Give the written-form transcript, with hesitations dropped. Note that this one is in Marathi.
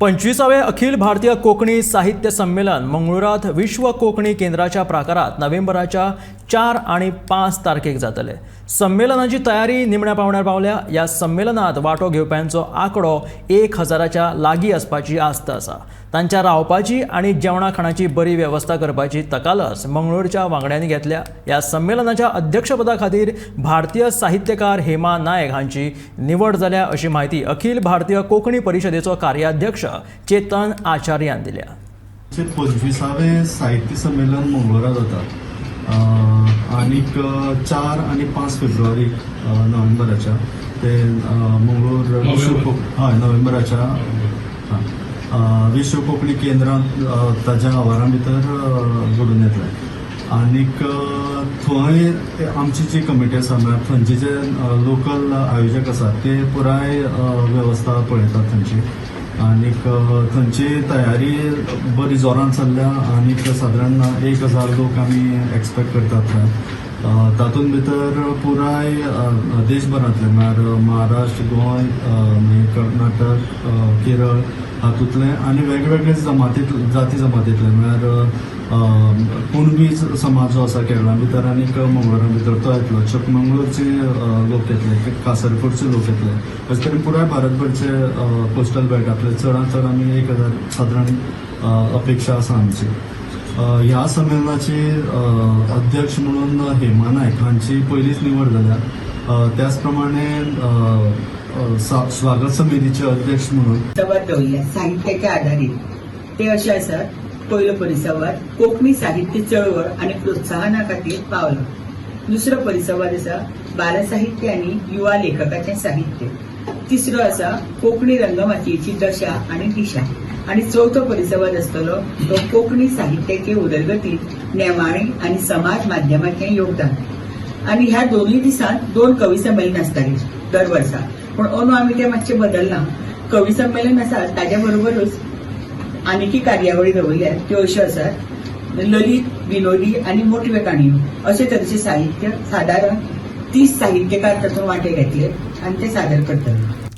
25वे अखिल भारतीय कोकणी साहित्य संमेलन मंगळुरात विश्व कोकणी केंद्राच्या प्राकारात नोव्हेंबराच्या 4 आणि 5 तारखेक जातले। संमेलनाची तयारी निमण्या पावण्यार पावल्या। या संमेलनात वांटो घेवप्यांचो आंकडो 1000च्या लागीं आसपाची आस्त आसा। तांच्या रावपाची आणि जेवणा खाणाची बरी वेवस्था करपाची तकालस मंगळूरच्या वांगड्यांनी घेतल्या। या संमेलनाच्या अध्यक्षपदा खातीर भारतीय साहित्यकार हेमा नायक हांची निवड जाल्या अशी माहिती अखिल भारतीय कोकणी परिषदेचो कार्याध्यक्ष चेतन आचार्यान दिल्या। 25वे साहित्य संमेलन मंगळुरात जाता आणि 4 आणि 5 फेब्रुवारी नोव्हेंबराच्या ते मंगळूर नोव्हेंबराच्या विश्व कोकणी केंद्रांत ताज्या आवारा भितर घडून येतले। आनीक थंय आमची जी कमिटी आसा म्हळ्यार थंयचे जे लोकल आयोजक आसात ते पुराय वेवस्था पळयतात थंयची। आनीक थंयची तयारी बरी जोरान चल्ल्या। आनीक सादारण 1000 लोक आमी एक्सपेक्ट करतात थंय। तातूंत भितर पुराय देशभरांतले म्हळ्यार महाराष्ट्र, गोंय, कर्नाटक, केरळ हातूंतले आनी वेगवेगळे जाती जमातींतले म्हळ्यार कुणबी समाज जो आसा केरळा भितर आनीक मंगळुरा भितर तो येतलो। चिकमंगळूरचे लोक येतले, कासरकोडचे लोक येतले। अशे तरेन पुराय भारतभरचे कोस्टल बेल्टांतले चडांत चड आमी 1000 सादारण अपेक्षा आसा आमची। ह्या संमेलनाचे अध्यक्ष म्हणून हेमा नायक हांची पयलींच निवड जाल्या। त्याच प्रमाणे स्वागत समितीचे अध्यक्ष म्हणून साहित्याच्या आधारित ते असे आसात। पयलो परिसंवाद कोंकणी साहित्य चळवळ आणि प्रोत्साहना खातीर पावलो। दुसरो परिसंवाद आसा बालसाहित्य आणि युवा लेखकाचे साहित्य। तिसरो आसा कोंकणी रंगमातयेची दशा आणि दिशा। आणि चौथो परिसंवाद आसतलो तो कोंकणी साहित्याचे उदरगतीत नेमाळी आणि समाज माध्यमांचे योगदान। आणि ह्या दोन्ही दिसांत 2 कवी संमेलन आसताली दर वर्सा, पण अंदू आमी ते मातशे बदलना। कवी संमेलन आसा ताज्या बरोबरच आनीकी कार्यावळी दवरल्यात त्यो अश्यो आसात ललित, विनोदी आणि मोटवे काणयो अशे तरेचे साहित्य। सादारण 30 साहित्यकार तातूंत वांटे घेतले आणि ते सादर करतले।